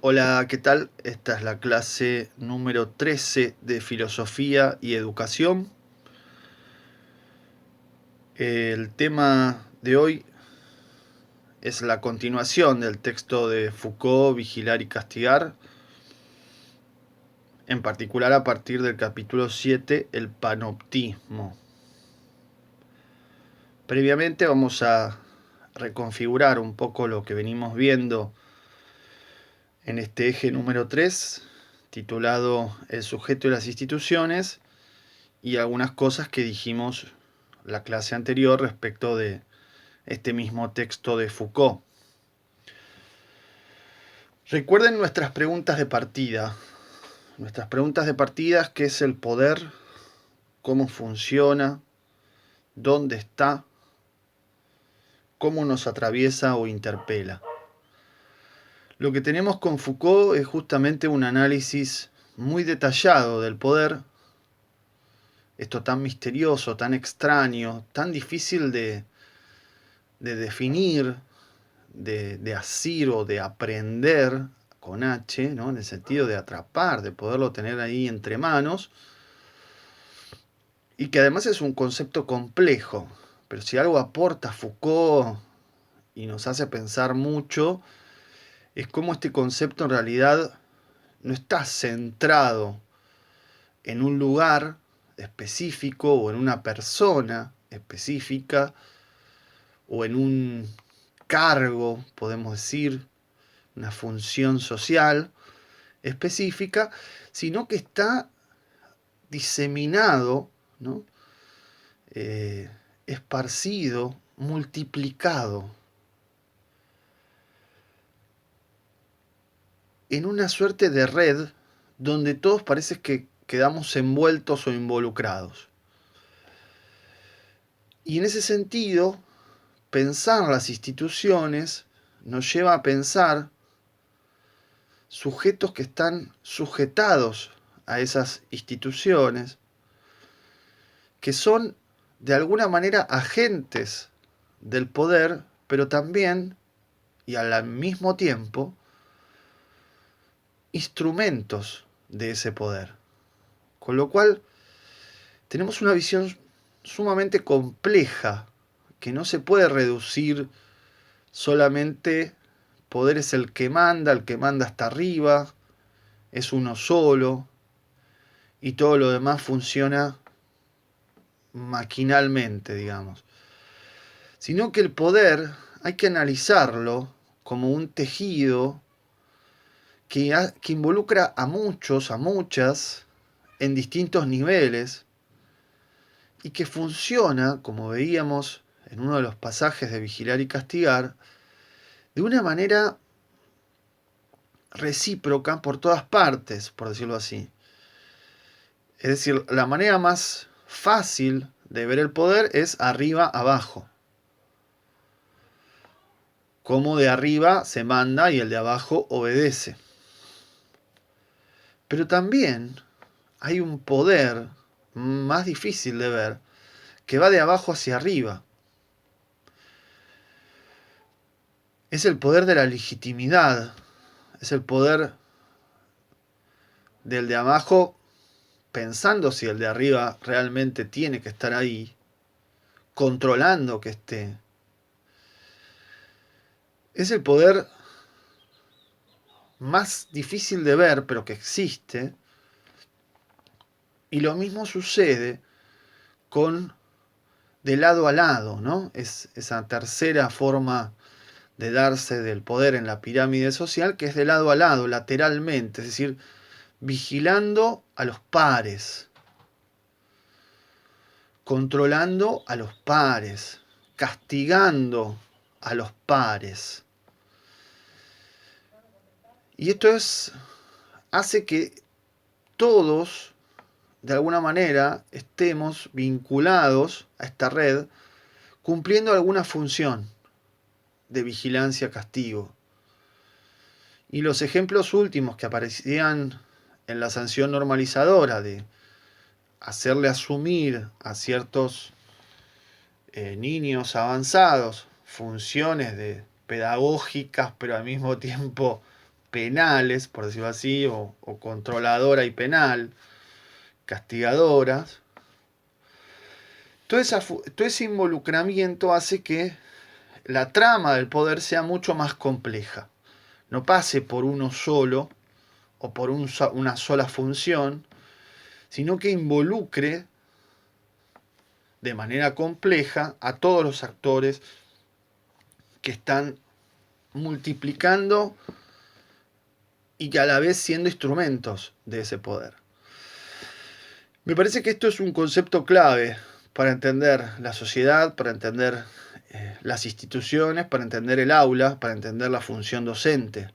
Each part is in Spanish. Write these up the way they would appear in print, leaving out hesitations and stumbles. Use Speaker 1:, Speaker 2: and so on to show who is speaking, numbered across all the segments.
Speaker 1: Hola, ¿qué tal? Esta es la clase número 13 de Filosofía y Educación. El tema de hoy es la continuación del texto de Foucault, Vigilar y Castigar, en particular a partir del capítulo 7, el panoptismo. Previamente vamos a reconfigurar un poco lo que venimos viendo en este eje número 3, titulado El sujeto y las instituciones, y algunas cosas que dijimos la clase anterior respecto de este mismo texto de Foucault. Recuerden nuestras preguntas de partida. Nuestras preguntas de partida, ¿qué es el poder? ¿Cómo funciona? ¿Dónde está? ¿Cómo nos atraviesa o interpela? Lo que tenemos con Foucault es justamente un análisis muy detallado del poder, esto tan misterioso, tan extraño, tan difícil de definir, de asir o de aprender con H, ¿no? En el sentido de atrapar, de poderlo tener ahí entre manos, y que además es un concepto complejo. Pero si algo aporta Foucault y nos hace pensar mucho, es cómo este concepto en realidad no está centrado en un lugar específico o en una persona específica o en un cargo, podemos decir, una función social específica, sino que está diseminado, ¿no? Esparcido, multiplicado en una suerte de red donde todos parece que quedamos envueltos o involucrados. Y en ese sentido, pensar las instituciones nos lleva a pensar sujetos que están sujetados a esas instituciones, que son de alguna manera agentes del poder, pero también, y al mismo tiempo, instrumentos de ese poder. Con lo cual, tenemos una visión sumamente compleja, que no se puede reducir solamente poder es el que manda hasta arriba, es uno solo, y todo lo demás funciona maquinalmente, digamos. Sino que el poder hay que analizarlo como un tejido que involucra a muchos, a muchas, en distintos niveles, y que funciona, como veíamos en uno de los pasajes de Vigilar y Castigar, de una manera recíproca por todas partes, por decirlo así. Es decir, la manera más fácil de ver el poder es arriba abajo. Como de arriba se manda y el de abajo obedece. Pero también hay un poder más difícil de ver que va de abajo hacia arriba. Es el poder de la legitimidad, es el poder del de abajo pensando si el de arriba realmente tiene que estar ahí, controlando que esté. Es el poder más difícil de ver, pero que existe. Y lo mismo sucede con de lado a lado, ¿no? Es esa tercera forma de darse del poder en la pirámide social, que es de lado a lado, lateralmente, es decir, vigilando a los pares, controlando a los pares, castigando a los pares. Y esto hace que todos, de alguna manera, estemos vinculados a esta red, cumpliendo alguna función de vigilancia-castigo. Y los ejemplos últimos que aparecían en la sanción normalizadora de hacerle asumir a ciertos niños avanzados funciones pedagógicas, pero al mismo tiempo penales, por decirlo así, o controladora y penal, castigadoras. Todo ese involucramiento hace que la trama del poder sea mucho más compleja. No pase por uno solo o por una sola función, sino que involucre de manera compleja a todos los actores que están multiplicando y que a la vez siendo instrumentos de ese poder. Me parece que esto es un concepto clave para entender la sociedad, para entender las instituciones, para entender el aula, para entender la función docente,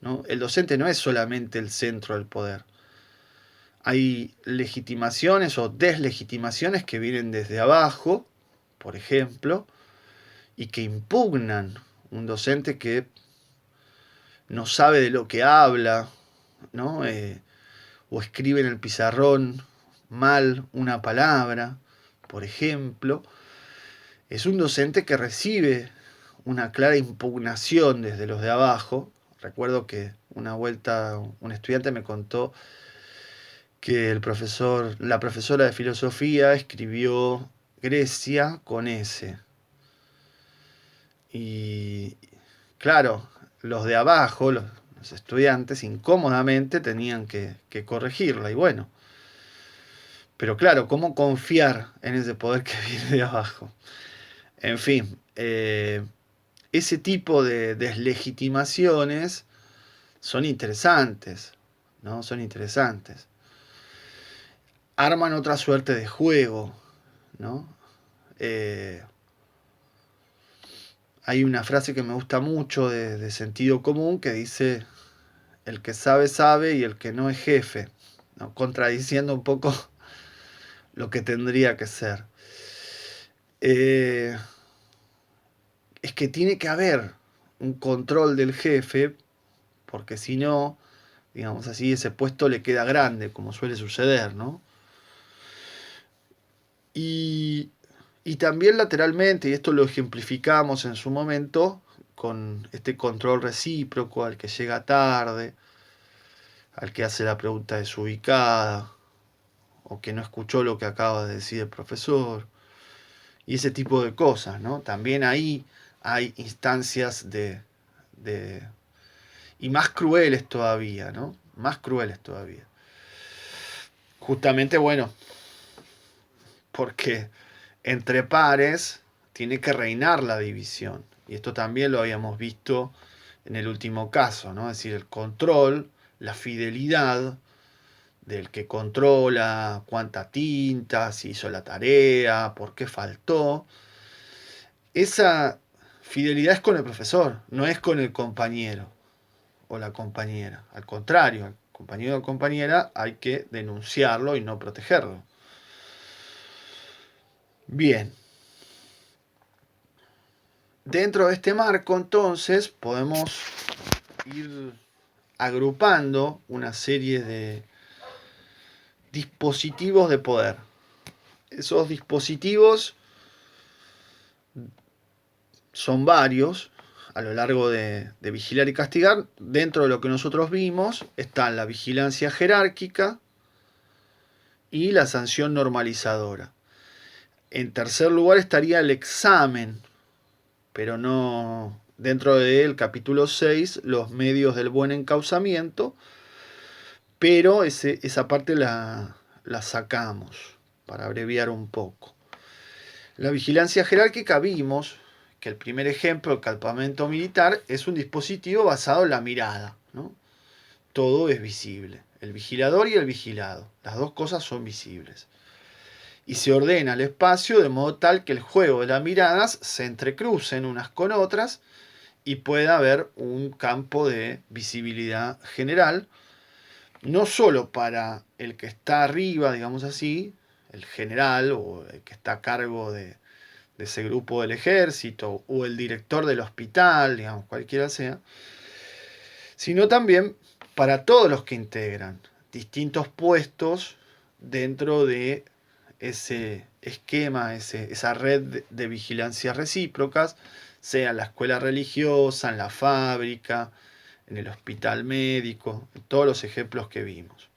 Speaker 1: ¿no? El docente no es solamente el centro del poder. Hay legitimaciones o deslegitimaciones que vienen desde abajo, por ejemplo, y que impugnan un docente que no sabe de lo que habla, ¿no? O escribe en el pizarrón mal una palabra, por ejemplo. Es un docente que recibe una clara impugnación desde los de abajo. Recuerdo que una vuelta un estudiante me contó que la profesora de filosofía escribió Grecia con S. Y claro, los de abajo, los estudiantes, incómodamente tenían que corregirla. Y bueno, pero claro, ¿cómo confiar en ese poder que viene de abajo? En fin, ese tipo de deslegitimaciones son interesantes, ¿no? Son interesantes. Arman otra suerte de juego, ¿no? Hay una frase que me gusta mucho de sentido común que dice, el que sabe, sabe y el que no es jefe, ¿no? Contradiciendo un poco lo que tendría que ser. Es que tiene que haber un control del jefe, porque si no, digamos así, ese puesto le queda grande, como suele suceder, ¿no? Y, y también lateralmente, y esto lo ejemplificamos en su momento, con este control recíproco al que llega tarde, al que hace la pregunta desubicada, o que no escuchó lo que acaba de decir el profesor, y ese tipo de cosas, ¿no? También ahí hay instancias de y más crueles todavía, ¿no? Más crueles todavía. Justamente, bueno, porque entre pares tiene que reinar la división. Y esto también lo habíamos visto en el último caso, ¿no? Es decir, el control, la fidelidad del que controla cuánta tinta, si hizo la tarea, por qué faltó. Esa fidelidad es con el profesor, no es con el compañero o la compañera. Al contrario, al compañero o compañera hay que denunciarlo y no protegerlo. Bien. Dentro de este marco, entonces, podemos ir agrupando una serie de dispositivos de poder. Esos dispositivos son varios a lo largo de vigilar y castigar. Dentro de lo que nosotros vimos están la vigilancia jerárquica y la sanción normalizadora. En tercer lugar estaría el examen, pero no dentro del capítulo 6, los medios del buen encauzamiento, pero esa parte la sacamos para abreviar un poco. La vigilancia jerárquica vimos que el primer ejemplo, el campamento militar, es un dispositivo basado en la mirada, ¿no? Todo es visible, el vigilador y el vigilado, las dos cosas son visibles. Y se ordena el espacio de modo tal que el juego de las miradas se entrecrucen unas con otras y pueda haber un campo de visibilidad general, no solo para el que está arriba, digamos así, el general o el que está a cargo de ese grupo del ejército o el director del hospital, digamos, cualquiera sea, sino también para todos los que integran distintos puestos dentro de ese esquema, esa red de vigilancias recíprocas, sea en la escuela religiosa, en la fábrica, en el hospital médico, en todos los ejemplos que vimos.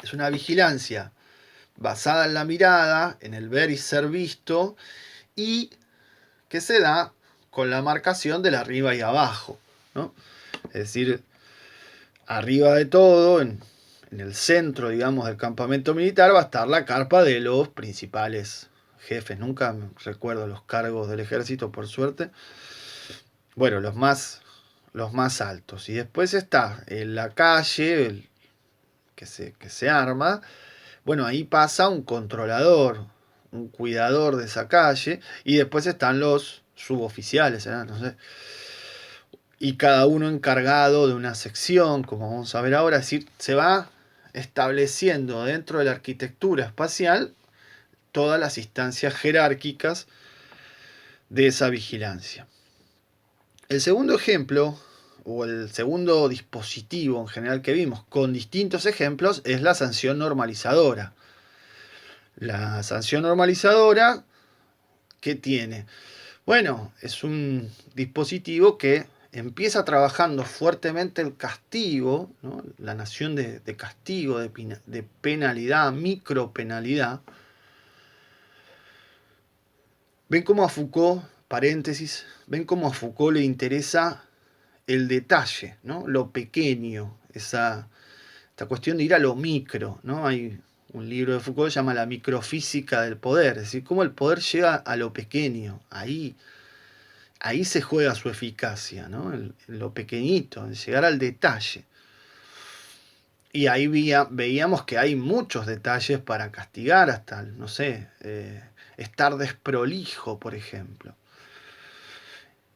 Speaker 1: Es una vigilancia basada en la mirada, en el ver y ser visto, y que se da con la marcación del arriba y abajo, ¿no? Es decir, arriba de todo, en el centro, digamos, del campamento militar, va a estar la carpa de los principales jefes. Nunca recuerdo los cargos del ejército, por suerte. Bueno, los más altos. Y después está en la calle, que se arma. Bueno, ahí pasa un controlador, un cuidador de esa calle. Y después están los suboficiales, no sé. Y cada uno encargado de una sección, como vamos a ver ahora. Es decir, se va estableciendo dentro de la arquitectura espacial todas las instancias jerárquicas de esa vigilancia. El segundo ejemplo, o el segundo dispositivo en general que vimos, con distintos ejemplos, es la sanción normalizadora. La sanción normalizadora, ¿qué tiene? Bueno, es un dispositivo que empieza trabajando fuertemente el castigo, ¿no? La noción de castigo, de penalidad, micropenalidad. Ven cómo a Foucault, paréntesis, ven cómo a Foucault le interesa el detalle, ¿no? Lo pequeño, esta cuestión de ir a lo micro, ¿no? Hay un libro de Foucault que se llama La microfísica del poder, es decir, cómo el poder llega a lo pequeño, ahí se juega su eficacia, ¿no? En lo pequeñito, en llegar al detalle. Y ahí veíamos que hay muchos detalles para castigar, hasta, no sé, estar desprolijo, por ejemplo.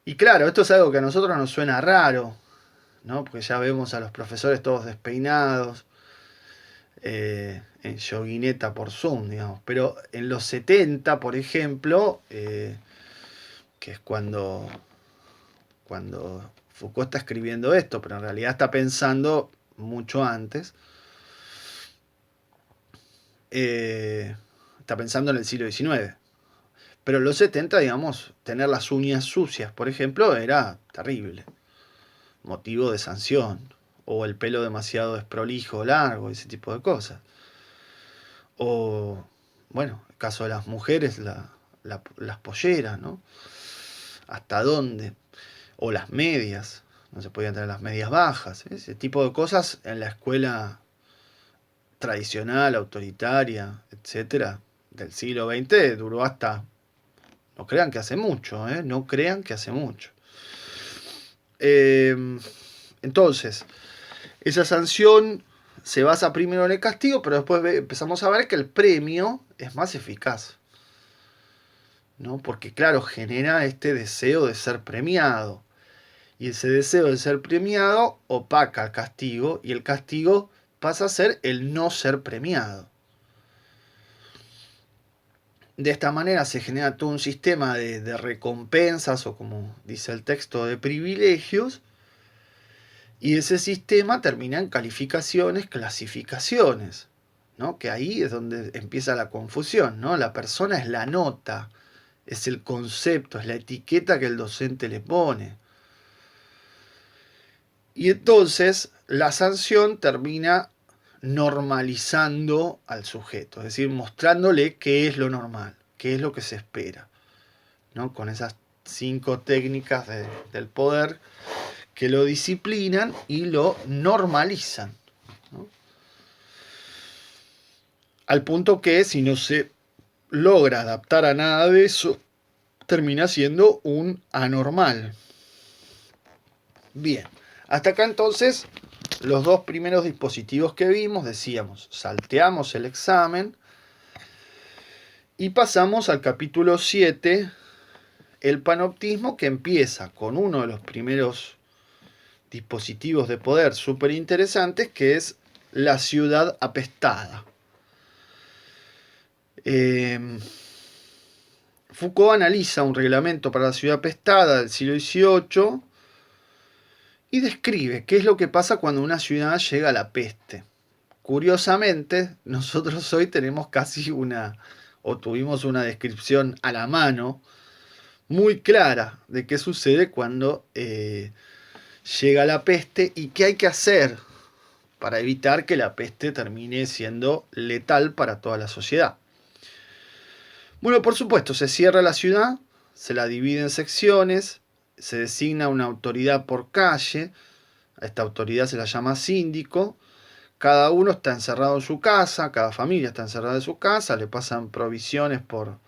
Speaker 1: Y claro, esto es algo que a nosotros nos suena raro, ¿no? Porque ya vemos a los profesores todos despeinados, en yoguineta por Zoom, digamos. Pero en los 70, por ejemplo, que es cuando Foucault está escribiendo esto, pero en realidad está pensando mucho antes, está pensando en el siglo XIX. Pero en los 70, digamos, tener las uñas sucias, por ejemplo, era terrible. Motivo de sanción. O el pelo demasiado desprolijo, largo, ese tipo de cosas. O, bueno, el caso de las mujeres, las polleras, ¿no? ¿Hasta dónde? O las medias. No se podían tener las medias bajas. Ese tipo de cosas en la escuela tradicional, autoritaria, etcétera, del siglo XX duró hasta... No crean que hace mucho, ¿eh? No crean que hace mucho. Entonces, esa sanción se basa primero en el castigo, pero después empezamos a ver que el premio es más eficaz, ¿no? Porque, claro, genera este deseo de ser premiado. Y ese deseo de ser premiado opaca el castigo, y el castigo pasa a ser el no ser premiado. De esta manera se genera todo un sistema de recompensas, o como dice el texto, de privilegios, y ese sistema termina en calificaciones, clasificaciones, ¿no? Que ahí es donde empieza la confusión, ¿no? La persona es la nota, es el concepto, es la etiqueta que el docente le pone. Y entonces la sanción termina normalizando al sujeto, es decir, mostrándole qué es lo normal, qué es lo que se espera, ¿no? Con esas 5 técnicas del poder que lo disciplinan y lo normalizan, ¿no? Al punto que si no se logra adaptar a nada de eso, termina siendo un anormal. Bien, hasta acá entonces los 2 primeros dispositivos que vimos, decíamos, salteamos el examen y pasamos al capítulo 7, el panoptismo, que empieza con uno de los primeros dispositivos de poder súper interesantes, que es la ciudad apestada. Foucault analiza un reglamento para la ciudad apestada del siglo XVIII y describe qué es lo que pasa cuando una ciudad llega a la peste. Curiosamente, nosotros hoy tenemos casi tuvimos una descripción a la mano muy clara de qué sucede cuando llega la peste y qué hay que hacer para evitar que la peste termine siendo letal para toda la sociedad. Bueno, por supuesto, se cierra la ciudad, se la divide en secciones, se designa una autoridad por calle, a esta autoridad se la llama síndico, cada uno está encerrado en su casa, cada familia está encerrada en su casa, le pasan provisiones por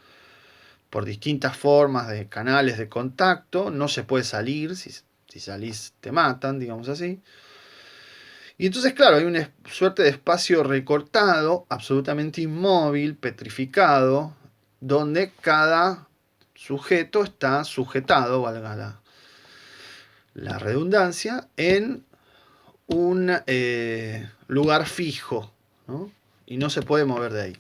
Speaker 1: distintas formas de canales de contacto, no se puede salir, si salís te matan, digamos así. Y entonces, claro, hay una suerte de espacio recortado, absolutamente inmóvil, petrificado, donde cada sujeto está sujetado, valga la redundancia, en un lugar fijo, ¿no? Y no se puede mover de ahí.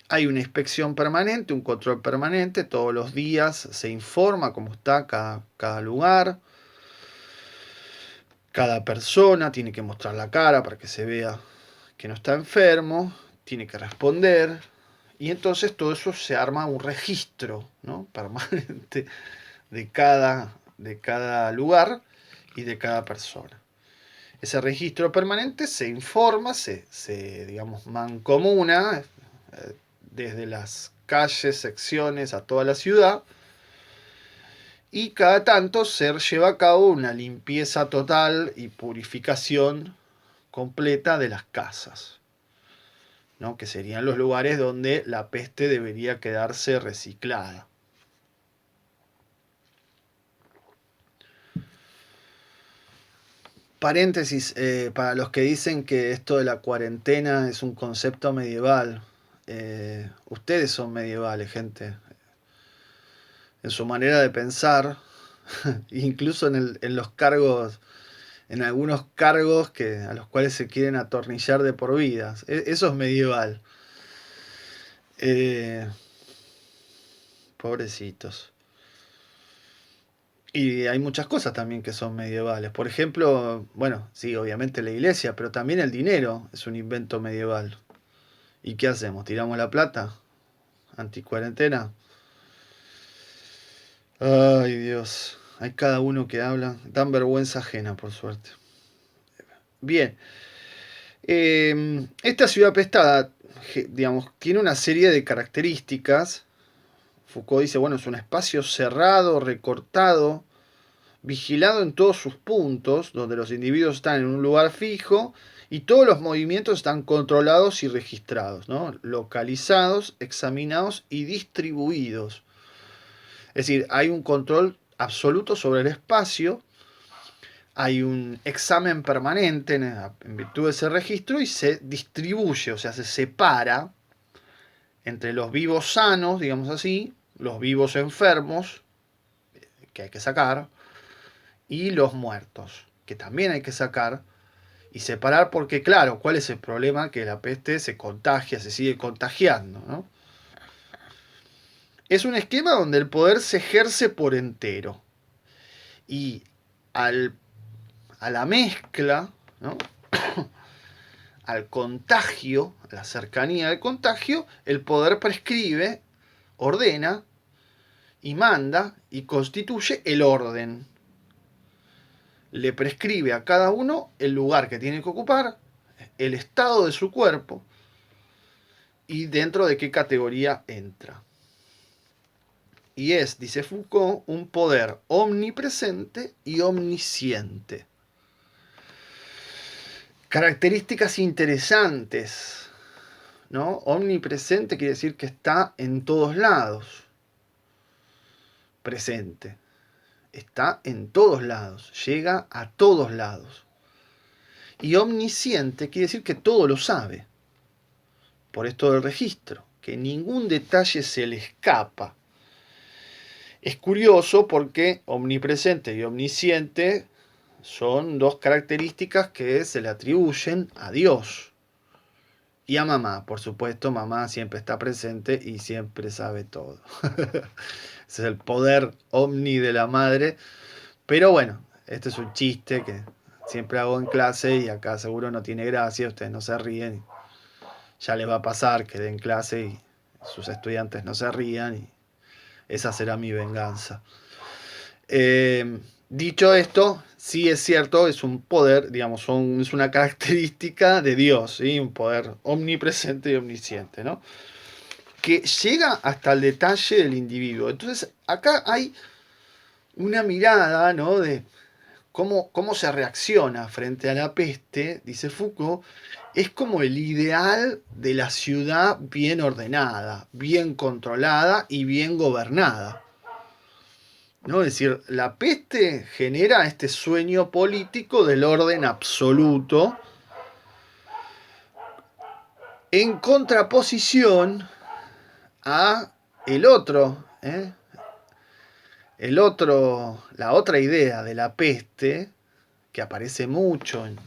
Speaker 1: Hay una inspección permanente, un control permanente, todos los días se informa cómo está cada lugar, cada persona tiene que mostrar la cara para que se vea que no está enfermo, tiene que responder, y entonces todo eso se arma un registro, ¿no?, permanente de cada lugar y de cada persona. Ese registro permanente se informa, digamos, mancomuna desde las calles, secciones a toda la ciudad, y cada tanto se lleva a cabo una limpieza total y purificación completa de las casas, ¿no?, que serían los lugares donde la peste debería quedarse reciclada. Paréntesis, para los que dicen que esto de la cuarentena es un concepto medieval. Ustedes son medievales, gente. En su manera de pensar, incluso en los cargos, en algunos cargos a los cuales se quieren atornillar de por vida. Eso es medieval. Pobrecitos. Y hay muchas cosas también que son medievales. Por ejemplo, bueno, sí, obviamente la iglesia, pero también el dinero es un invento medieval. ¿Y qué hacemos? ¿Tiramos la plata? ¿Anticuarentena? Ay, Dios. Hay cada uno que habla. Dan vergüenza ajena, por suerte. Bien. Esta ciudad pestada, digamos, tiene una serie de características. Foucault dice, bueno, es un espacio cerrado, recortado, vigilado en todos sus puntos, donde los individuos están en un lugar fijo y todos los movimientos están controlados y registrados, ¿no?, localizados, examinados y distribuidos. Es decir, hay un control absoluto sobre el espacio, hay un examen permanente en virtud de ese registro y se distribuye, o sea, se separa entre los vivos sanos, digamos así, los vivos enfermos, que hay que sacar, y los muertos, que también hay que sacar y separar, porque claro, ¿cuál es el problema? Que la peste se contagia, se sigue contagiando, ¿no? Es un esquema donde el poder se ejerce por entero. Y al, a la mezcla, ¿no?, al contagio, a la cercanía del contagio, el poder prescribe, ordena y manda y constituye el orden. Le prescribe a cada uno el lugar que tiene que ocupar, el estado de su cuerpo y dentro de qué categoría entra. Y es, dice Foucault, un poder omnipresente y omnisciente. Características interesantes, ¿no? Omnipresente quiere decir que está en todos lados. Presente. Está en todos lados, llega a todos lados. Y omnisciente quiere decir que todo lo sabe. Por esto del registro, que ningún detalle se le escapa. Es curioso porque omnipresente y omnisciente son dos características que se le atribuyen a Dios. Y a mamá, por supuesto, mamá siempre está presente y siempre sabe todo. Ese es el poder omni de la madre. Pero bueno, este es un chiste que siempre hago en clase y acá seguro no tiene gracia, ustedes no se ríen. Ya les va a pasar que den clase y sus estudiantes no se rían esa será mi venganza. Dicho esto, sí es cierto, es un poder, digamos, es una característica de Dios, ¿sí? Un poder omnipresente y omnisciente, ¿no? Que llega hasta el detalle del individuo. Entonces, acá hay una mirada, ¿no? De cómo se reacciona frente a la peste, dice Foucault, es como el ideal de la ciudad bien ordenada, bien controlada y bien gobernada. ¿No? Es decir, la peste genera este sueño político del orden absoluto en contraposición a el otro, ¿eh? La otra idea de la peste, que aparece mucho en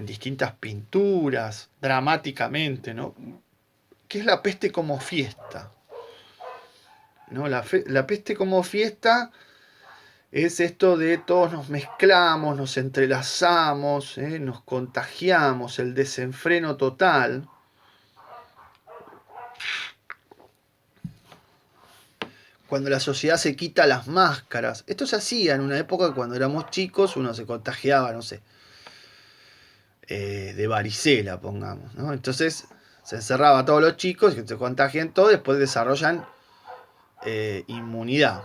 Speaker 1: distintas pinturas, dramáticamente, ¿no? Que es la peste como fiesta. ¿No? La peste como fiesta es esto de todos nos mezclamos, nos entrelazamos, nos contagiamos, el desenfreno total. Cuando la sociedad se quita las máscaras. Esto se hacía en una época cuando éramos chicos, uno se contagiaba, no sé, de varicela, pongamos, ¿no? Entonces se encerraba a todos los chicos que se contagian todos, después desarrollan inmunidad.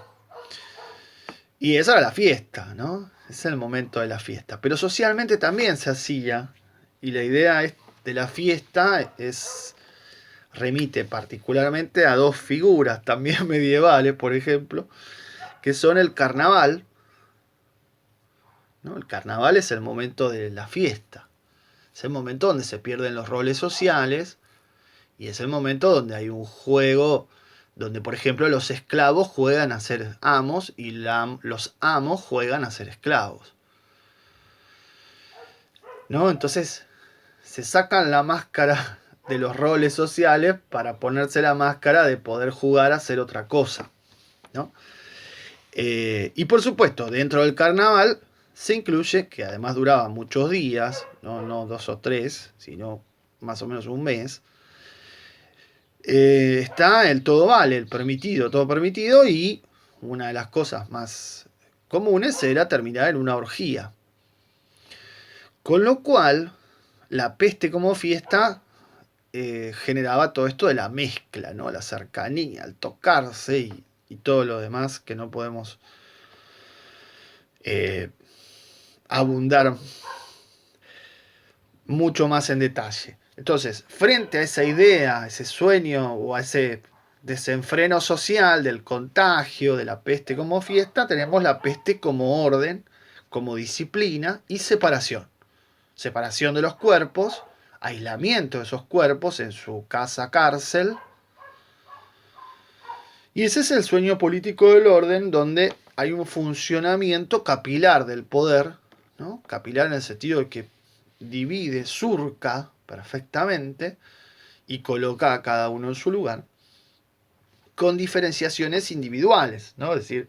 Speaker 1: Y esa era la fiesta, ¿no? Es el momento de la fiesta. Pero socialmente también se hacía. Y la idea de la fiesta remite particularmente a dos figuras también medievales, por ejemplo, que son el carnaval, ¿no? El carnaval es el momento de la fiesta. Es el momento donde se pierden los roles sociales y es el momento donde hay un juego donde, por ejemplo, los esclavos juegan a ser amos y los amos juegan a ser esclavos. ¿No? Entonces se sacan la máscara de los roles sociales para ponerse la máscara de poder jugar a hacer otra cosa, ¿no? Y por supuesto, dentro del carnaval se incluye, que además duraba muchos días, no 2 o 3, sino más o menos un mes, está el todo vale, el permitido, todo permitido, y una de las cosas más comunes era terminar en una orgía. Con lo cual, la peste como fiesta generaba todo esto de la mezcla, ¿no? La cercanía, el tocarse y todo lo demás que no podemos eh, abundar mucho más en detalle. Entonces, frente a esa idea, a ese sueño o a ese desenfreno social del contagio, de la peste como fiesta, tenemos la peste como orden, como disciplina y separación. Separación de los cuerpos, aislamiento de esos cuerpos en su casa cárcel. Y ese es el sueño político del orden, donde hay un funcionamiento capilar del poder, ¿no? Capilar en el sentido de que divide, surca perfectamente y coloca a cada uno en su lugar, con diferenciaciones individuales, ¿no? Es decir,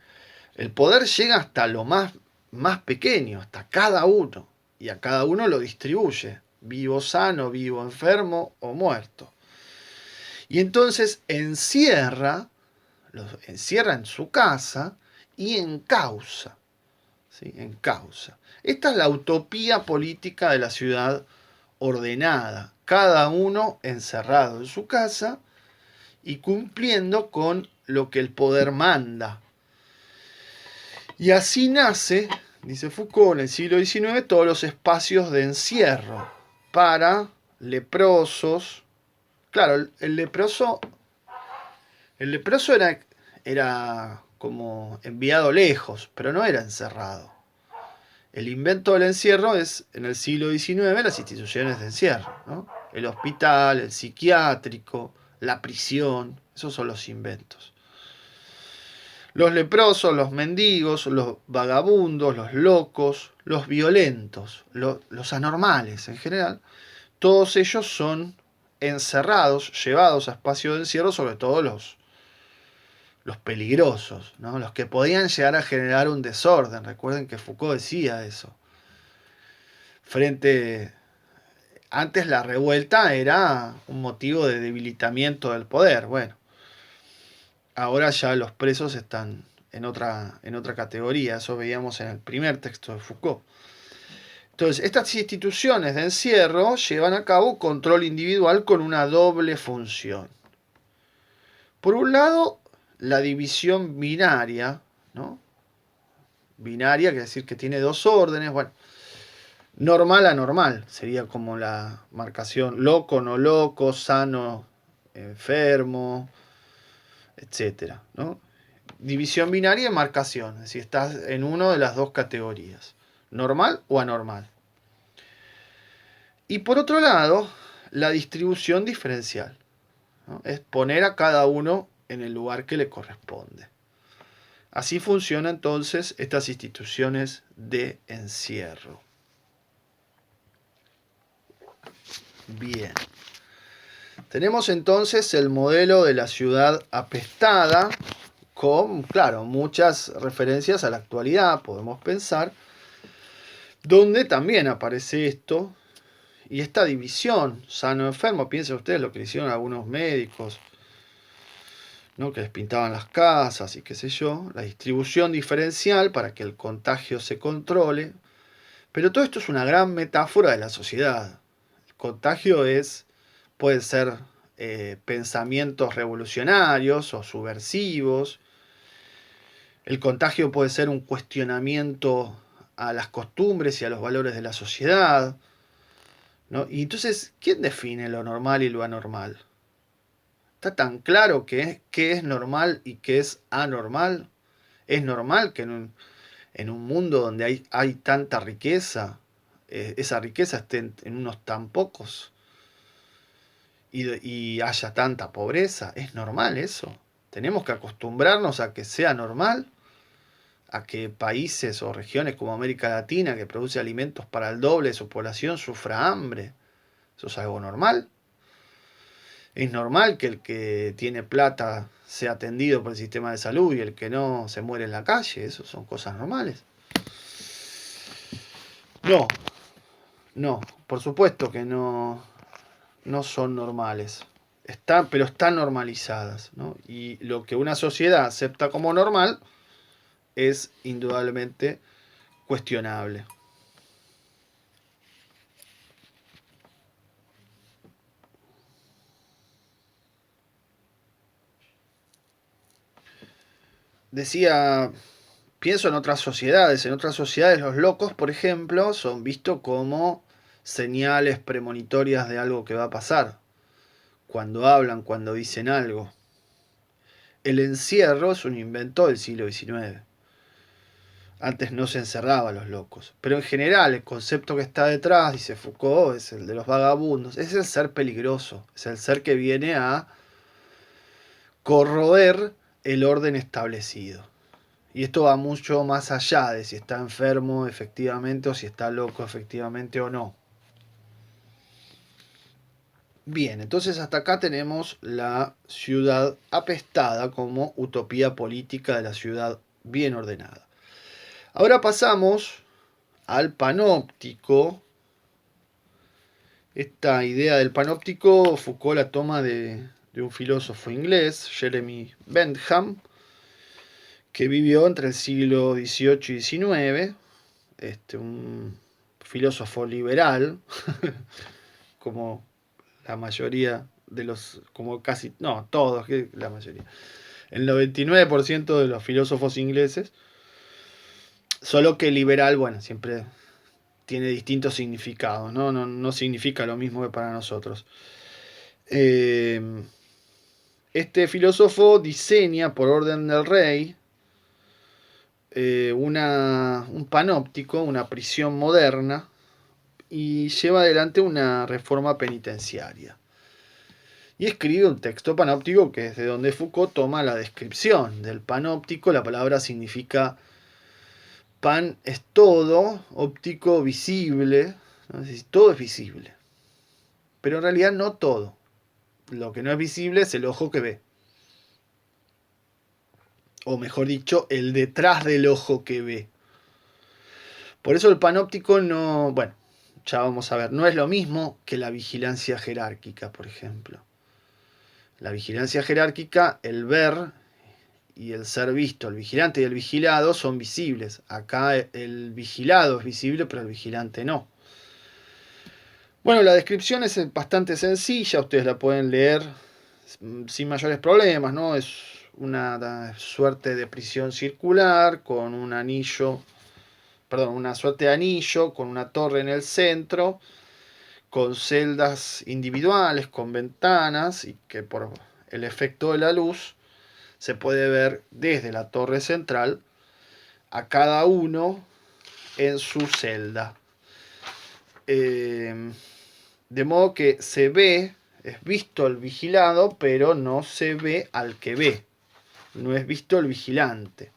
Speaker 1: el poder llega hasta lo más pequeño, hasta cada uno, y a cada uno lo distribuye, vivo sano, vivo enfermo o muerto. Y entonces los encierra en su casa y encausa, ¿sí? Encausa. Esta es la utopía política de la ciudad ordenada, cada uno encerrado en su casa y cumpliendo con lo que el poder manda. Y así nace, dice Foucault, en el siglo XIX, todos los espacios de encierro para leprosos. Claro, el leproso era como enviado lejos, pero no era encerrado. El invento del encierro es, en el siglo XIX, las instituciones de encierro, ¿no? El hospital, el psiquiátrico, la prisión, esos son los inventos. Los leprosos, los mendigos, los vagabundos, los locos, los violentos, los anormales en general, todos ellos son encerrados, llevados a espacios de encierro, sobre todo los peligrosos, ¿no? Los que podían llegar a generar un desorden. Recuerden que Foucault decía eso. Antes la revuelta era un motivo de debilitamiento del poder. Bueno, ahora ya los presos están en otra categoría. Eso veíamos en el primer texto de Foucault. Entonces, estas instituciones de encierro llevan a cabo control individual con una doble función. Por un lado, la división binaria, ¿no? Binaria quiere decir que tiene dos órdenes, bueno, normal anormal, sería como la marcación loco, no loco, sano, enfermo, etcétera, ¿no? División binaria y marcación, es decir, estás en una de las dos categorías, normal o anormal. Y por otro lado, la distribución diferencial, ¿no? Es poner a cada uno en el lugar que le corresponde. Así funcionan entonces estas instituciones de encierro. Bien. Tenemos entonces el modelo de la ciudad apestada con, claro, muchas referencias a la actualidad, podemos pensar, donde también aparece esto y esta división sano-enfermo. Piensen ustedes lo que le hicieron algunos médicos, ¿no? Que les pintaban las casas y qué sé yo, la distribución diferencial para que el contagio se controle. Pero todo esto es una gran metáfora de la sociedad. El contagio puede ser pensamientos revolucionarios o subversivos. El contagio puede ser un cuestionamiento a las costumbres y a los valores de la sociedad, ¿no? Y entonces, ¿quién define lo normal y lo anormal? ¿Está tan claro qué es normal y qué es anormal? ¿Es normal que en un mundo donde hay tanta riqueza, esa riqueza esté en unos tan pocos y haya tanta pobreza? ¿Es normal eso? ¿Tenemos que acostumbrarnos a que sea normal? ¿A que países o regiones como América Latina, que produce alimentos para el doble de su población, sufra hambre? ¿Eso es algo normal? ¿Es normal que el que tiene plata sea atendido por el sistema de salud y el que no se muere en la calle? ¿Eso son cosas normales? No, no, por supuesto que no, no son normales. Pero están normalizadas, ¿no? Y lo que una sociedad acepta como normal es indudablemente cuestionable. Decía, pienso en otras sociedades. En otras sociedades los locos, por ejemplo, son vistos como señales premonitorias de algo que va a pasar. Cuando hablan, cuando dicen algo. El encierro es un invento del siglo XIX. Antes no se encerraba a los locos. Pero en general el concepto que está detrás, dice Foucault, es el de los vagabundos. Es el ser peligroso. Es el ser que viene a corroer el orden establecido. Y esto va mucho más allá de si está enfermo efectivamente o si está loco efectivamente o no. Bien, entonces hasta acá tenemos la ciudad apestada como utopía política de la ciudad bien ordenada. Ahora pasamos al panóptico. Esta idea del panóptico Foucault la toma de un filósofo inglés, Jeremy Bentham, que vivió entre el siglo XVIII y XIX, un filósofo liberal, como la mayoría de los, como casi, no, todos, la mayoría. El 99% de los filósofos ingleses, solo que liberal, bueno, siempre tiene distintos significados, ¿no? No significa lo mismo que para nosotros. Este filósofo diseña por orden del rey un panóptico, una prisión moderna, y lleva adelante una reforma penitenciaria. Y escribe un texto panóptico que es de donde Foucault toma la descripción del panóptico. La palabra significa pan es todo, óptico visible, ¿no? Es decir, todo es visible. Pero en realidad no todo. Lo que no es visible es el ojo que ve. O mejor dicho, el detrás del ojo que ve. Por eso el panóptico no, bueno, ya vamos a ver, no es lo mismo que la vigilancia jerárquica, por ejemplo. La vigilancia jerárquica, el ver y el ser visto, el vigilante y el vigilado son visibles. Acá el vigilado es visible, pero el vigilante no. Bueno, la descripción es bastante sencilla, ustedes la pueden leer sin mayores problemas, ¿no? Es una suerte de prisión circular con un anillo, perdón, una suerte de anillo con una torre en el centro, con celdas individuales, con ventanas, y que por el efecto de la luz se puede ver desde la torre central a cada uno en su celda. De modo que se ve, es visto el vigilado, pero no se ve al que ve. No es visto el vigilante.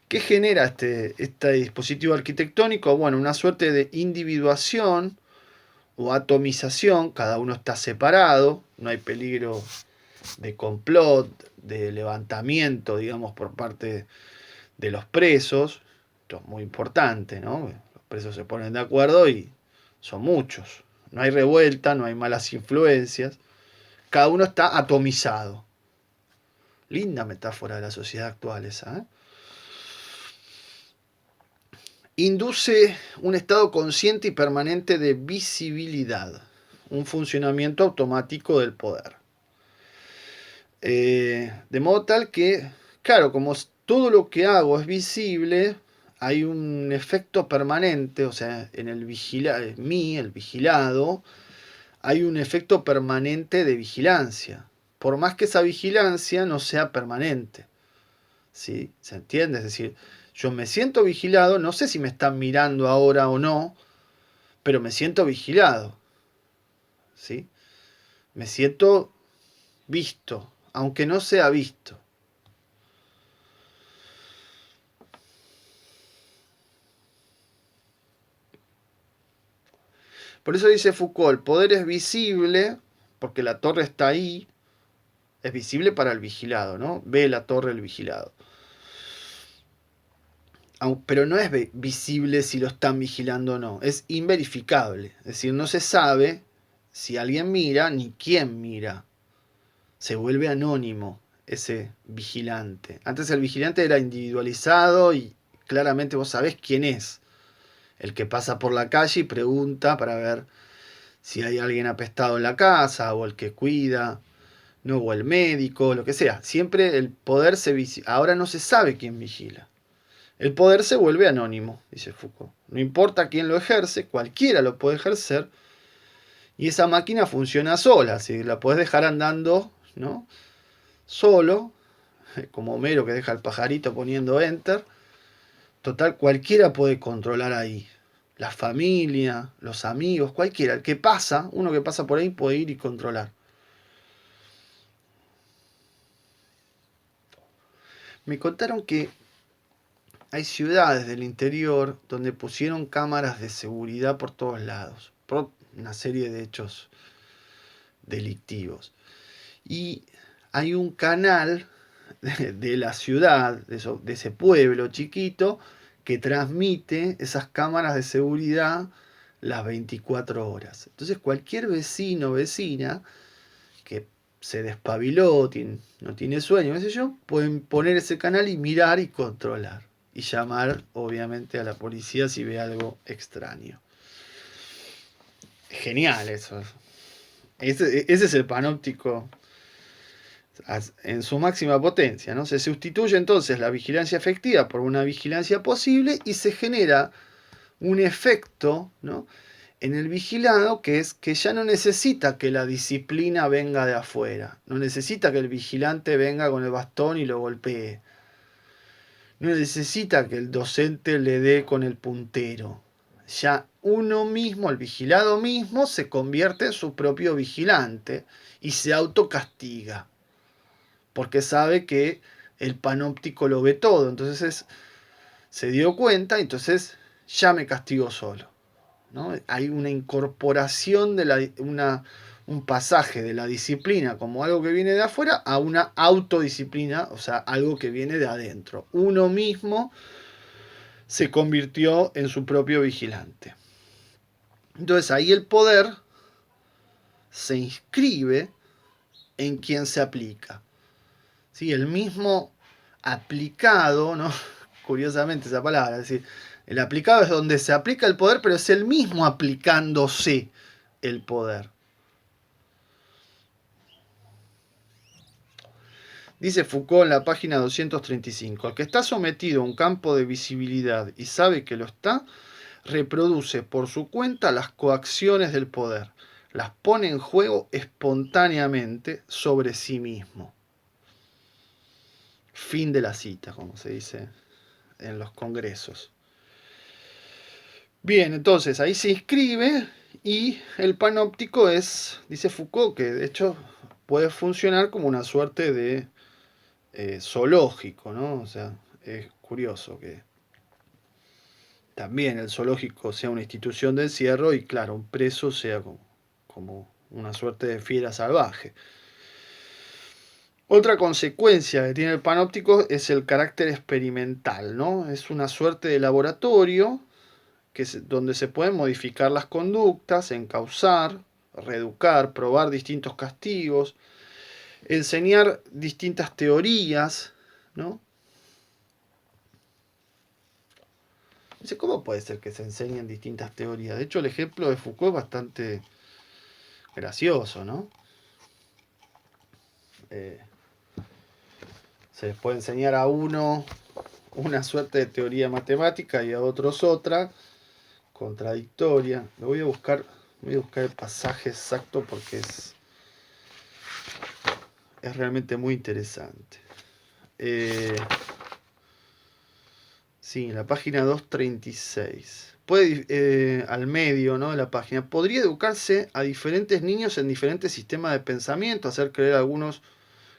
Speaker 1: ¿Qué genera este dispositivo arquitectónico? Bueno, una suerte de individuación o atomización. Cada uno está separado, no hay peligro de complot, de levantamiento, digamos, por parte de los presos. Esto es muy importante, ¿no? Los presos se ponen de acuerdo y son muchos. No hay revuelta, no hay malas influencias. Cada uno está atomizado. Linda metáfora de la sociedad actual esa, ¿eh? Induce un estado consciente y permanente de visibilidad, un funcionamiento automático del poder. De modo tal que, claro, como todo lo que hago es visible, hay un efecto permanente, o sea, en el el vigilado, hay un efecto permanente de vigilancia, por más que esa vigilancia no sea permanente. ¿Sí? ¿Se entiende? Es decir, yo me siento vigilado, no sé si me están mirando ahora o no, pero me siento vigilado. ¿Sí? Me siento visto, aunque no sea visto. Por eso dice Foucault, el poder es visible, porque la torre está ahí, es visible para el vigilado, ¿no? Ve la torre el vigilado. Pero no es visible si lo están vigilando o no, es inverificable. Es decir, no se sabe si alguien mira ni quién mira. Se vuelve anónimo ese vigilante. Antes el vigilante era individualizado y claramente vos sabés quién es. El que pasa por la calle y pregunta para ver si hay alguien apestado en la casa, o el que cuida, no, o el médico, lo que sea. Siempre el poder ahora no se sabe quién vigila. El poder se vuelve anónimo, dice Foucault. No importa quién lo ejerce, cualquiera lo puede ejercer, y esa máquina funciona sola, si la puedes dejar andando, ¿no? Solo, como Homero que deja al pajarito poniendo enter. Total, cualquiera puede controlar ahí. La familia, los amigos, cualquiera. El que pasa, uno que pasa por ahí puede ir y controlar. Me contaron que hay ciudades del interior donde pusieron cámaras de seguridad por todos lados, por una serie de hechos delictivos. Y hay un canal de la ciudad, de ese pueblo chiquito, que transmite esas cámaras de seguridad las 24 horas. Entonces cualquier vecino o vecina que se despabiló, no tiene sueño, qué sé yo, pueden poner ese canal y mirar y controlar. Y llamar, obviamente, a la policía si ve algo extraño. Genial eso. Ese es el panóptico en su máxima potencia, ¿no? Se sustituye entonces la vigilancia efectiva por una vigilancia posible y se genera un efecto, ¿no?, en el vigilado, que es que ya no necesita que la disciplina venga de afuera, no necesita que el vigilante venga con el bastón y lo golpee, no necesita que el docente le dé con el puntero. Ya uno mismo, el vigilado mismo, se convierte en su propio vigilante y se autocastiga, porque sabe que el panóptico lo ve todo. Entonces se dio cuenta, entonces ya me castigo solo, ¿no? Hay una incorporación un pasaje de la disciplina como algo que viene de afuera a una autodisciplina, o sea, algo que viene de adentro. Uno mismo se convirtió en su propio vigilante. Entonces ahí el poder se inscribe en quien se aplica. ¿sí? El mismo aplicado, ¿no? Curiosamente esa palabra, es decir, el aplicado es donde se aplica el poder, pero es el mismo aplicándose el poder. Dice Foucault en la página 235, el que está sometido a un campo de visibilidad y sabe que lo está, reproduce por su cuenta las coacciones del poder, las pone en juego espontáneamente sobre sí mismo. Fin de la cita, como se dice en los congresos. Bien, entonces ahí se inscribe y el panóptico es, dice Foucault, que de hecho puede funcionar como una suerte de zoológico, ¿no? O sea, es curioso que también el zoológico sea una institución de encierro y claro, un preso sea como una suerte de fiera salvaje. Otra consecuencia que tiene el panóptico es el carácter experimental, ¿no? Es una suerte de laboratorio donde se pueden modificar las conductas, encauzar, reeducar, probar distintos castigos, enseñar distintas teorías, ¿no? Dice, ¿cómo puede ser que se enseñen distintas teorías? De hecho, el ejemplo de Foucault es bastante gracioso, ¿no? Se les puede enseñar a uno una suerte de teoría matemática y a otros otra, contradictoria. Voy a buscar el pasaje exacto porque es realmente muy interesante. Sí, en la página 236. Puede, al medio, ¿no?, de la página. Podría educarse a diferentes niños en diferentes sistemas de pensamiento, hacer creer a algunos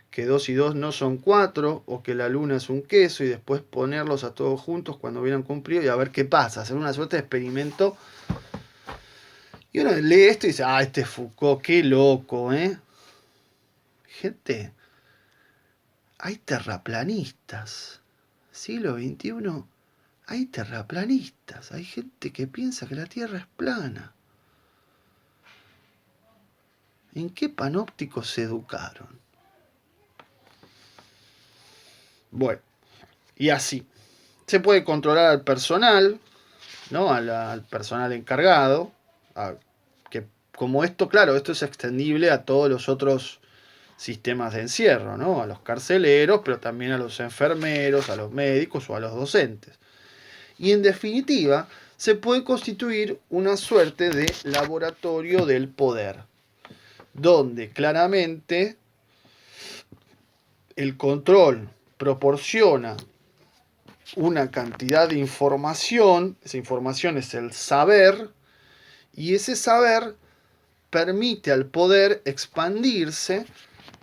Speaker 1: que 2 y 2 no son 4, o que la luna es un queso, y después ponerlos a todos juntos cuando hubieran cumplido y a ver qué pasa, hacer una suerte de experimento. Y uno lee esto y dice, ah, este Foucault, qué loco, ¿eh? Gente, hay terraplanistas. Siglo XXI, hay terraplanistas. Hay gente que piensa que la Tierra es plana. ¿En qué panópticos se educaron? Bueno, y así. Se puede controlar al personal, ¿no? Al personal encargado. Que como esto, claro, esto es extendible a todos los otros sistemas de encierro, ¿no? A los carceleros, pero también a los enfermeros, a los médicos o a los docentes. Y en definitiva, se puede constituir una suerte de laboratorio del poder, donde claramente el control proporciona una cantidad de información, esa información es el saber, y ese saber permite al poder expandirse,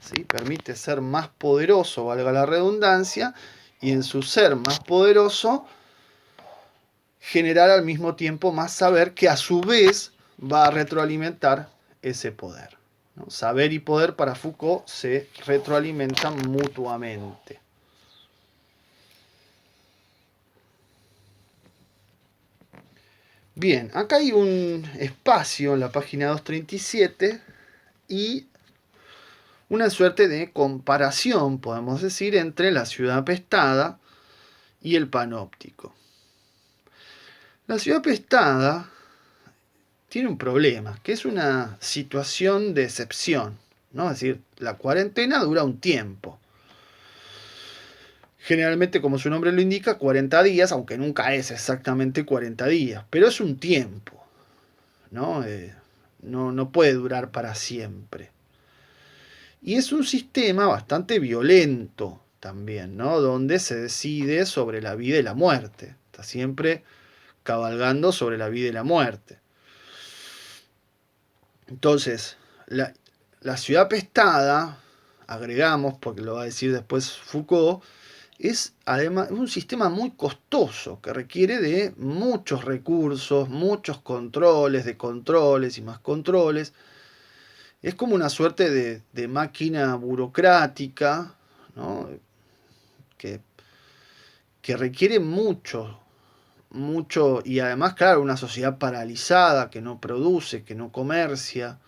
Speaker 1: ¿sí? Permite ser más poderoso, valga la redundancia, y en su ser más poderoso generar al mismo tiempo más saber que a su vez va a retroalimentar ese poder, ¿no? Saber y poder para Foucault se retroalimentan mutuamente. Bien, acá hay un espacio en la página 237 y una suerte de comparación, podemos decir, entre la ciudad apestada y el panóptico. La ciudad apestada tiene un problema, que es una situación de excepción, ¿no? Es decir, la cuarentena dura un tiempo. Generalmente, como su nombre lo indica, 40 días, aunque nunca es exactamente 40 días, pero es un tiempo, ¿no? No puede durar para siempre. Y es un sistema bastante violento también, ¿no? Donde se decide sobre la vida y la muerte. Está siempre cabalgando sobre la vida y la muerte. Entonces, la ciudad apestada, agregamos, porque lo va a decir después Foucault, es además un sistema muy costoso que requiere de muchos recursos, muchos controles, de controles y más controles. Es como una suerte de máquina burocrática, ¿no? que, que requiere mucho, mucho, y además, claro, una sociedad paralizada que no produce, que no comercia.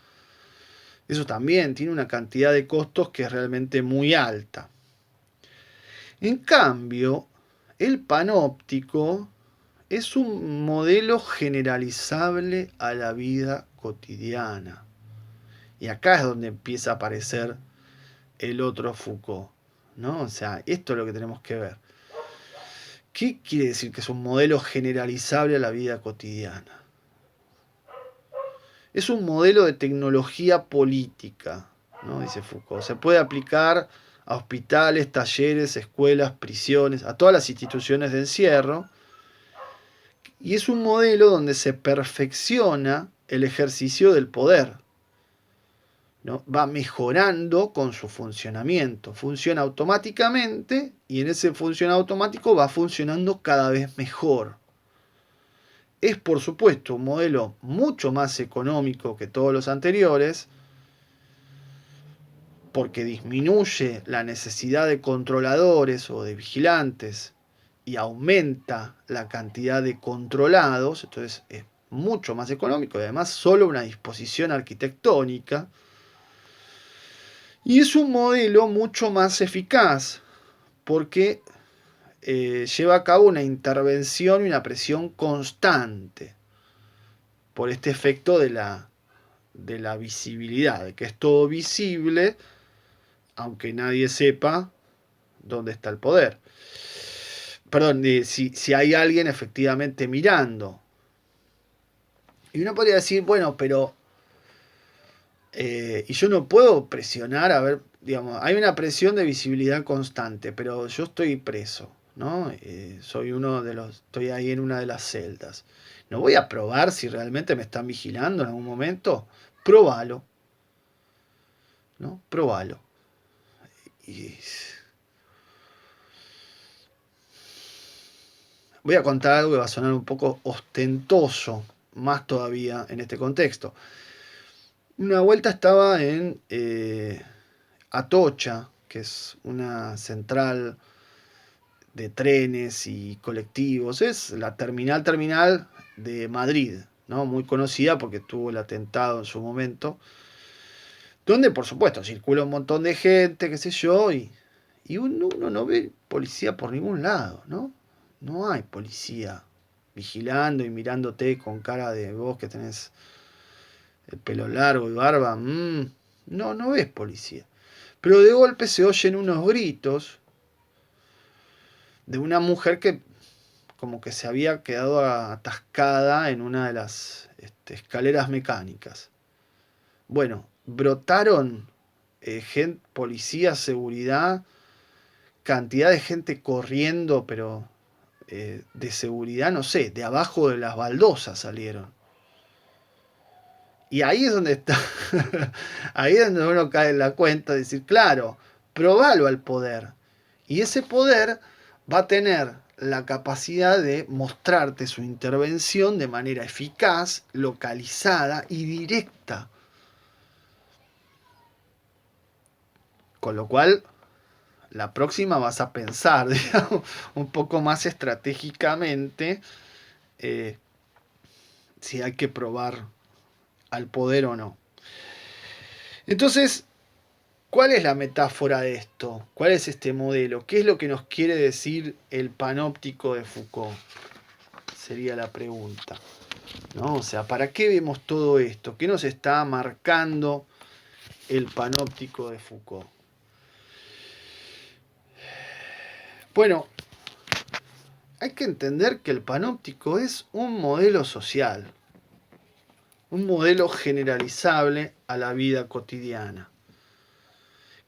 Speaker 1: Eso también tiene una cantidad de costos que es realmente muy alta. En cambio, el panóptico es un modelo generalizable a la vida cotidiana. Y acá es donde empieza a aparecer el otro Foucault, ¿no? O sea, esto es lo que tenemos que ver. ¿Qué quiere decir que es un modelo generalizable a la vida cotidiana? Es un modelo de tecnología política, ¿no? Dice Foucault. Se puede aplicar a hospitales, talleres, escuelas, prisiones, a todas las instituciones de encierro. Y es un modelo donde se perfecciona el ejercicio del poder, ¿no? Va mejorando con su funcionamiento. Funciona automáticamente y en ese funcionamiento automático va funcionando cada vez mejor. Es por supuesto un modelo mucho más económico que todos los anteriores, porque disminuye la necesidad de controladores o de vigilantes y aumenta la cantidad de controlados, entonces es mucho más económico y además solo una disposición arquitectónica. Y es un modelo mucho más eficaz porque lleva a cabo una intervención y una presión constante por este efecto de la visibilidad, de que es todo visible, aunque nadie sepa dónde está el poder. Perdón, si hay alguien efectivamente mirando. Y uno podría decir, bueno, pero y yo no puedo presionar, a ver, digamos, hay una presión de visibilidad constante, pero yo estoy preso, ¿no? Soy uno de los, estoy ahí en una de las celdas. No voy a probar si realmente me están vigilando en algún momento. Próbalo, ¿no? Próbalo. Y voy a contar algo que va a sonar un poco ostentoso, más todavía en este contexto. Una vuelta estaba en Atocha, que es una central de trenes y colectivos. Es la terminal de Madrid, ¿no? Muy conocida porque tuvo el atentado en su momento. Donde, por supuesto, circula un montón de gente, qué sé yo, y uno no ve policía por ningún lado, ¿no? No hay policía vigilando y mirándote con cara de vos que tenés el pelo largo y barba. No, no ves policía. Pero de golpe se oyen unos gritos de una mujer que como que se había quedado atascada en una de las escaleras mecánicas. Bueno, brotaron gente, policía, seguridad, cantidad de gente corriendo, pero de seguridad, no sé, de abajo de las baldosas salieron. Y ahí es donde está, ahí es donde uno cae en la cuenta de decir, claro, probalo al poder. Y ese poder va a tener la capacidad de mostrarte su intervención de manera eficaz, localizada y directa. Con lo cual, la próxima vas a pensar, digamos, un poco más estratégicamente eh, si hay que probar al poder o no. Entonces, ¿cuál es la metáfora de esto? ¿Cuál es este modelo? ¿Qué es lo que nos quiere decir el panóptico de Foucault? Sería la pregunta, ¿no? O sea, ¿para qué vemos todo esto? ¿Qué nos está marcando el panóptico de Foucault? Bueno, hay que entender que el panóptico es un modelo social, un modelo generalizable a la vida cotidiana.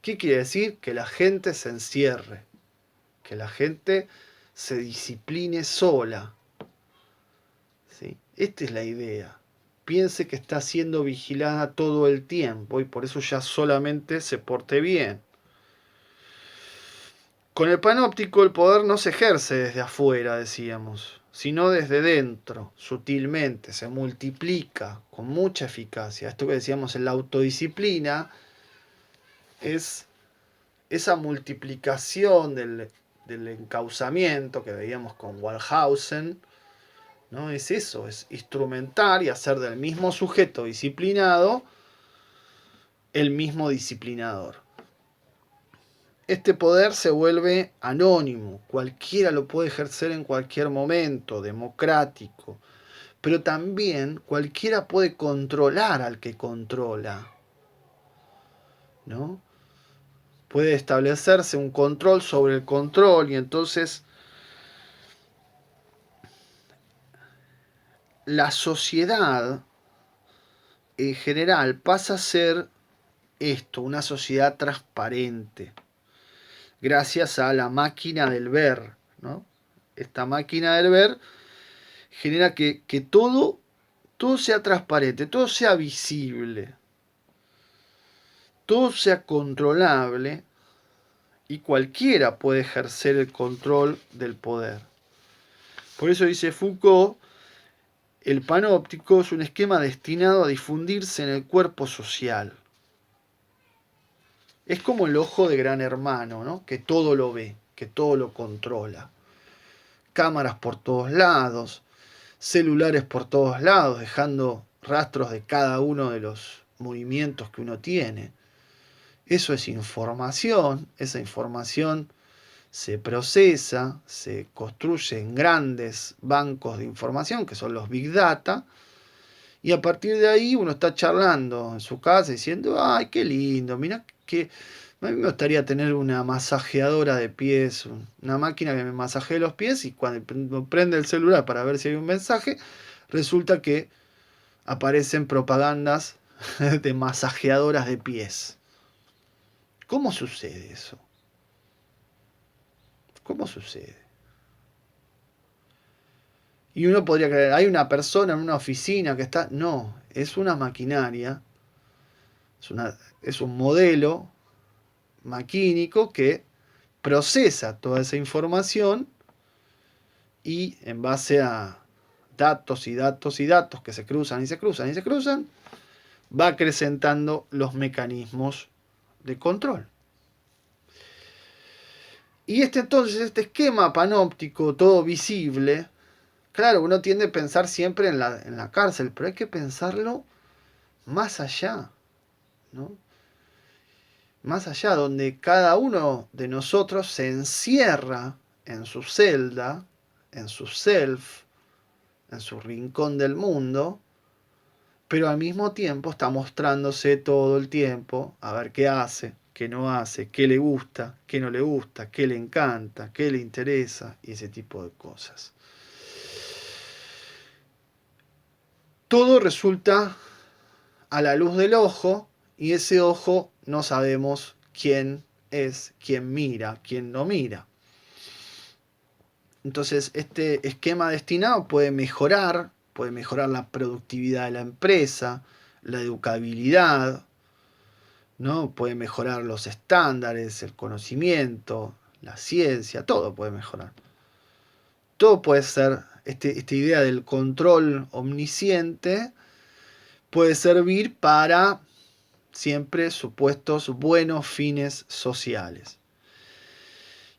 Speaker 1: ¿Qué quiere decir? Que la gente se encierre, que la gente se discipline sola. ¿Sí? Esta es la idea. Piense que está siendo vigilada todo el tiempo y por eso ya solamente se porte bien. Con el panóptico el poder no se ejerce desde afuera, decíamos, sino desde dentro, sutilmente, se multiplica con mucha eficacia. Esto que decíamos en la autodisciplina es esa multiplicación del encauzamiento que veíamos con Wallhausen, ¿no? Es eso, es instrumentar y hacer del mismo sujeto disciplinado el mismo disciplinador. este poder se vuelve anónimo, cualquiera lo puede ejercer en cualquier momento, democrático, pero también cualquiera puede controlar al que controla, ¿no? Puede establecerse un control sobre el control y entonces la sociedad en general pasa a ser esto, una sociedad transparente, gracias a la máquina del ver, ¿no? Esta máquina del ver genera que todo sea transparente, todo sea visible, todo sea controlable y cualquiera puede ejercer el control del poder. Por eso dice Foucault, el panóptico es un esquema destinado a difundirse en el cuerpo social. Es como el ojo de Gran Hermano, ¿no? Que todo lo ve, que todo lo controla. Cámaras por todos lados, celulares por todos lados, dejando rastros de cada uno de los movimientos que uno tiene. Eso es información, esa información se procesa, se construye en grandes bancos de información, que son los Big Data, y a partir de ahí uno está charlando en su casa diciendo, ay, qué lindo, mira que a mí me gustaría tener una masajeadora de pies, una máquina que me masajee los pies y cuando prende el celular para ver si hay un mensaje, resulta que aparecen propagandas de masajeadoras de pies. ¿Cómo sucede eso? ¿Cómo sucede? Y uno podría creer, hay una persona en una oficina que está... No, es una maquinaria, es un modelo maquínico que procesa toda esa información y en base a datos y datos y datos que se cruzan y se cruzan y se cruzan, va acrecentando los mecanismos de control. Y este esquema panóptico, todo visible, claro, uno tiende a pensar siempre en la cárcel, pero hay que pensarlo más allá, ¿no? Más allá, donde cada uno de nosotros se encierra en su celda, en su self, en su rincón del mundo, pero al mismo tiempo está mostrándose todo el tiempo a ver qué hace, qué no hace, qué le gusta, qué no le gusta, qué le encanta, qué le interesa y ese tipo de cosas. Todo resulta a la luz del ojo y ese ojo no sabemos quién es, quién mira, quién no mira. Entonces este esquema destinado puede mejorar la productividad de la empresa, la educabilidad, ¿no? Puede mejorar los estándares, el conocimiento, la ciencia, todo puede mejorar. Todo puede ser, esta idea del control omnisciente puede servir para siempre supuestos buenos fines sociales.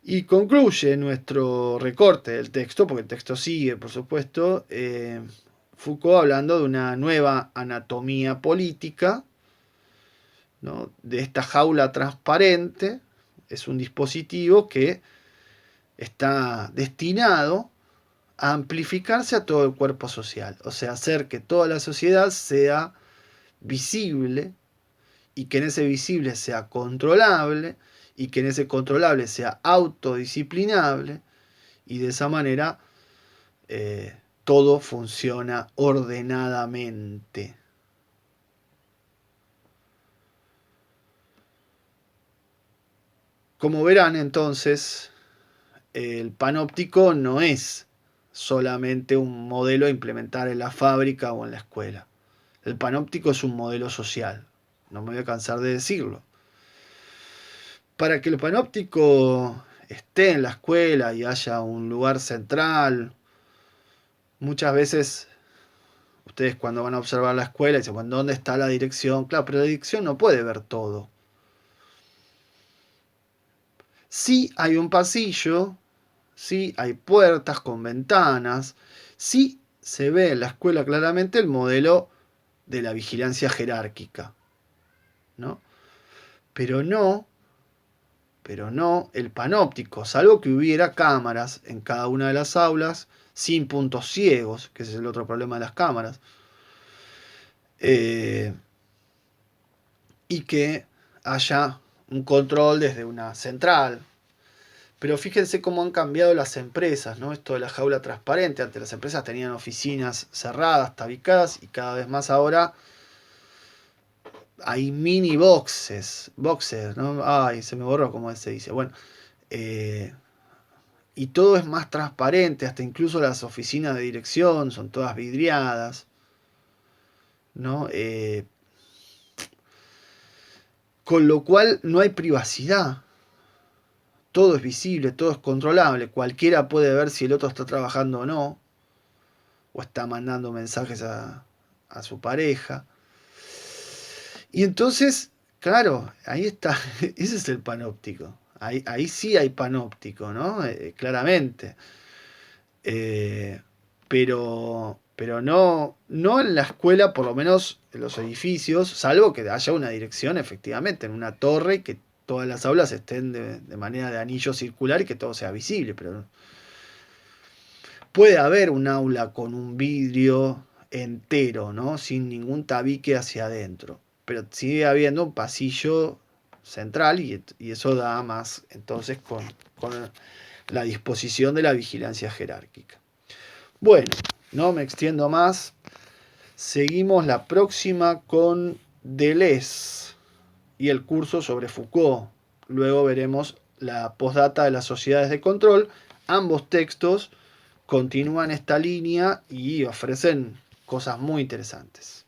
Speaker 1: Y concluye nuestro recorte del texto, porque el texto sigue, por supuesto, Foucault hablando de una nueva anatomía política, ¿no? De esta jaula transparente. Es un dispositivo que está destinado a amplificarse a todo el cuerpo social, o sea, hacer que toda la sociedad sea visible y que en ese visible sea controlable y que en ese controlable sea autodisciplinable y de esa manera todo funciona ordenadamente. Como verán entonces, el panóptico no es solamente un modelo a implementar en la fábrica o en la escuela. El panóptico es un modelo social, no me voy a cansar de decirlo. Para que el panóptico esté en la escuela y haya un lugar central, muchas veces ustedes cuando van a observar la escuela dicen, bueno, ¿dónde está la dirección? Claro, pero la dirección no puede ver todo. Sí hay un pasillo, sí hay puertas con ventanas, sí se ve en la escuela claramente el modelo de la vigilancia jerárquica, ¿no? Pero pero no el panóptico, salvo que hubiera cámaras en cada una de las aulas sin puntos ciegos, que ese es el otro problema de las cámaras, y que haya un control desde una central. Pero fíjense cómo han cambiado las empresas, ¿no? Esto de la jaula transparente. Antes las empresas tenían oficinas cerradas, tabicadas, y cada vez más ahora hay mini boxes, ¿no? Ay, se me borró cómo se dice. Bueno, y todo es más transparente, hasta incluso las oficinas de dirección son todas vidriadas, ¿no? Con lo cual no hay privacidad. Todo es visible, todo es controlable. Cualquiera puede ver si el otro está trabajando o no, o está mandando mensajes a su pareja. Y entonces, claro, ahí está, ese es el panóptico. Ahí sí hay panóptico, ¿no? Claramente. Pero no en la escuela, por lo menos en los edificios, salvo que haya una dirección efectivamente en una torre y que todas las aulas estén de manera de anillo circular y que todo sea visible. Pero puede haber un aula con un vidrio entero, ¿no? Sin ningún tabique hacia adentro. Pero sigue habiendo un pasillo central y eso da más entonces con la disposición de la vigilancia jerárquica. Bueno, no me extiendo más. Seguimos la próxima con Deleuze y el curso sobre Foucault. Luego veremos la postdata de las sociedades de control. Ambos textos continúan esta línea y ofrecen cosas muy interesantes.